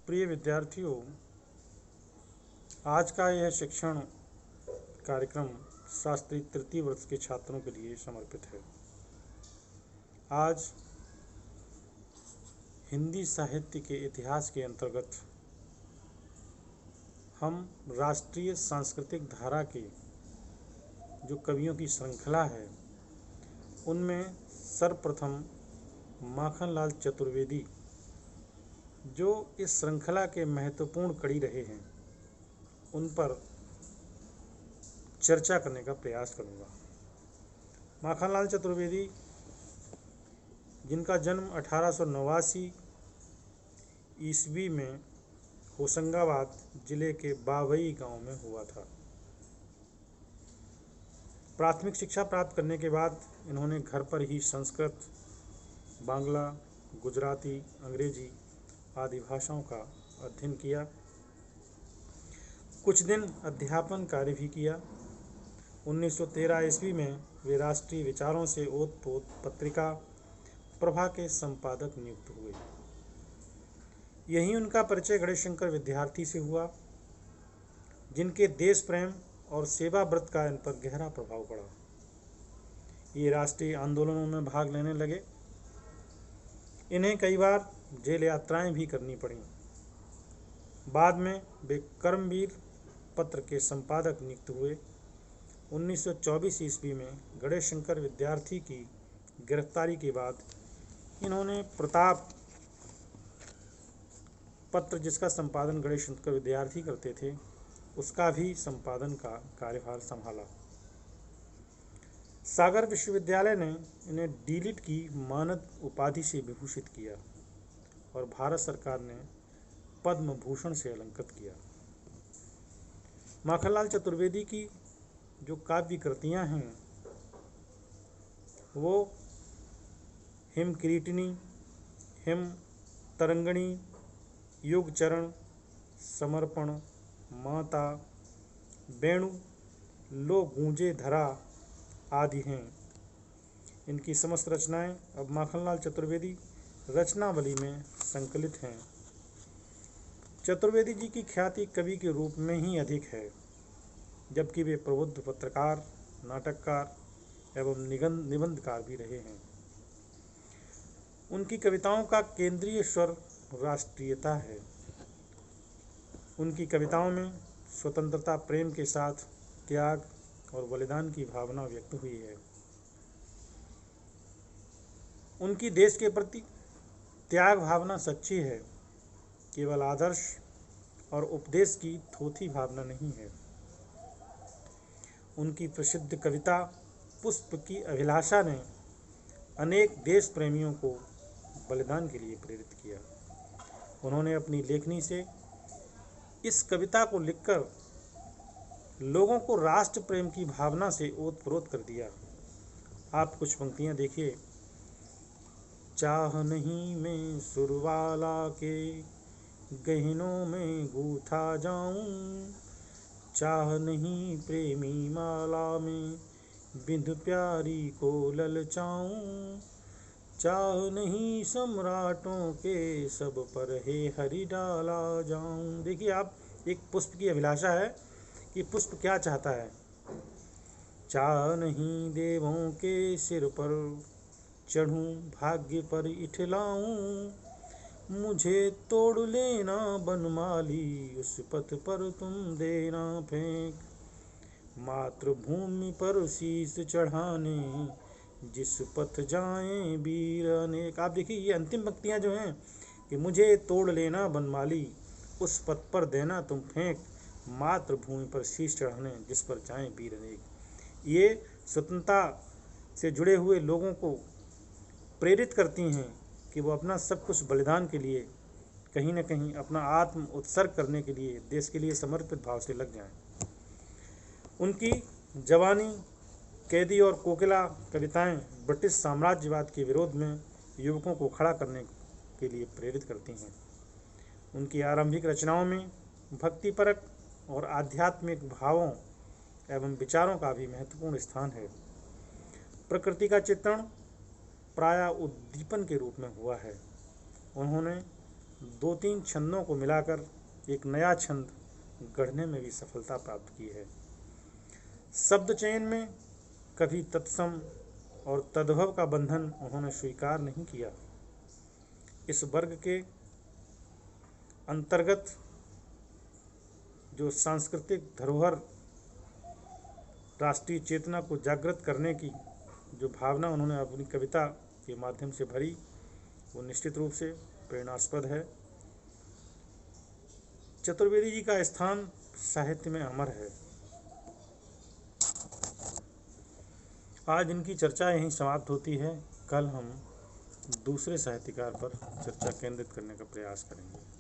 प्रिय विद्यार्थियों, आज का यह शिक्षण कार्यक्रम शास्त्री तृतीय वर्ष के छात्रों के लिए समर्पित है। आज हिंदी साहित्य के इतिहास के अंतर्गत हम राष्ट्रीय सांस्कृतिक धारा के जो कवियों की श्रृंखला है उनमें सर्वप्रथम माखनलाल चतुर्वेदी जो इस श्रृंखला के महत्वपूर्ण कड़ी रहे हैं उन पर चर्चा करने का प्रयास करूंगा। माखनलाल चतुर्वेदी, जिनका जन्म 1889 ईस्वी में होशंगाबाद जिले के बावई गांव में हुआ था। प्राथमिक शिक्षा प्राप्त करने के बाद इन्होंने घर पर ही संस्कृत, बांग्ला, गुजराती, अंग्रेजी आदि भाषाओं का अध्ययन किया। कुछ दिन अध्यापन कार्य भी किया। 1913 ईस्वी में वे राष्ट्रीय विचारों से ओत-पोत पत्रिका प्रभा के संपादक नियुक्त हुए। यहीं उनका परिचय गणेशशंकर विद्यार्थी से हुआ, जिनके देश प्रेम और सेवा व्रत का इन पर गहरा प्रभाव पड़ा। ये राष्ट्रीय आंदोलनों में भाग लेने लगे। इन्हें कई बार जेल यात्राएं भी करनी पड़ी। बाद में वे कर्मवीर पत्र के संपादक नियुक्त हुए। 1924 ईस्वी में गणेशशंकर विद्यार्थी की गिरफ्तारी के बाद इन्होंने प्रताप पत्र, जिसका संपादन गणेशशंकर विद्यार्थी करते थे, उसका भी संपादन का कार्यभार संभाला। सागर विश्वविद्यालय ने इन्हें डीलिट की मानद उपाधि से विभूषित किया और भारत सरकार ने पद्म भूषण से अलंकृत किया। माखनलाल चतुर्वेदी की जो काव्य कृतियां हैं वो हिम किरीटिनी, हिम तरंगिणी, युग चरण, समर्पण, माता, वेणु, लो गूंजे धरा आदि हैं। इनकी समस्त रचनाएं अब माखनलाल चतुर्वेदी रचनावली में संकलित हैं। चतुर्वेदी जी की ख्याति कवि के रूप में ही अधिक है, जबकि वे प्रबुद्ध पत्रकार, नाटककार एवं निबंधकार भी रहे हैं। उनकी कविताओं का केंद्रीय स्वर राष्ट्रीयता है। उनकी कविताओं में स्वतंत्रता प्रेम के साथ त्याग और बलिदान की भावना व्यक्त हुई है। उनकी देश के प्रति त्याग भावना सच्ची है, केवल आदर्श और उपदेश की थोथी भावना नहीं है। उनकी प्रसिद्ध कविता पुष्प की अभिलाषा ने अनेक देश प्रेमियों को बलिदान के लिए प्रेरित किया। उन्होंने अपनी लेखनी से इस कविता को लिखकर लोगों को राष्ट्र प्रेम की भावना से ओत-प्रोत कर दिया। आप कुछ पंक्तियां देखिए। चाह नहीं मैं सुरवाला के गहनों में गूथा जाऊं, चाह नहीं प्रेमी माला में बिंद प्यारी को ललचाऊं, चाह नहीं सम्राटों के सब पर हे हरि डाला जाऊं। देखिए आप, एक पुष्प की अभिलाषा है कि पुष्प क्या चाहता है। चाह नहीं देवों के सिर पर चढ़ूं, भाग्य पर इठलाऊं, मुझे तोड़ लेना बनमाली, उस पथ पर तुम देना फेंक, मातृभूमि पर शीश चढ़ाने जिस पथ जाएं वीर अनेक। आप देखिए ये अंतिम पंक्तियां जो हैं कि मुझे तोड़ लेना बनमाली, उस पथ पर देना तुम फेंक, मातृभूमि पर शीश चढ़ाने जिस पर जाएं वीर अनेक। ये स्वतंत्रता से जुड़े हुए लोगों को प्रेरित करती हैं कि वो अपना सब कुछ बलिदान के लिए, कहीं न कहीं अपना आत्म उत्सर्ग करने के लिए, देश के लिए समर्पित भाव से लग जाएं। उनकी जवानी, कैदी और कोकिला कविताएं ब्रिटिश साम्राज्यवाद के विरोध में युवकों को खड़ा करने के लिए प्रेरित करती हैं। उनकी आरंभिक रचनाओं में भक्तिपरक और आध्यात्मिक भावों एवं विचारों का भी महत्वपूर्ण स्थान है। प्रकृति का चित्रण प्रायः उद्दीपन के रूप में हुआ है। उन्होंने 2-3 छंदों को मिलाकर एक नया छंद गढ़ने में भी सफलता प्राप्त की है। शब्द चयन में कभी तत्सम और तद्भव का बंधन उन्होंने स्वीकार नहीं किया। इस वर्ग के अंतर्गत जो सांस्कृतिक धरोहर, राष्ट्रीय चेतना को जागृत करने की जो भावना उन्होंने अपनी कविता के माध्यम से भरी, वो निश्चित रूप से प्रेरणास्पद है। चतुर्वेदी जी का स्थान साहित्य में अमर है। आज इनकी चर्चा यहीं समाप्त होती है। कल हम दूसरे साहित्यकार पर चर्चा केंद्रित करने का प्रयास करेंगे।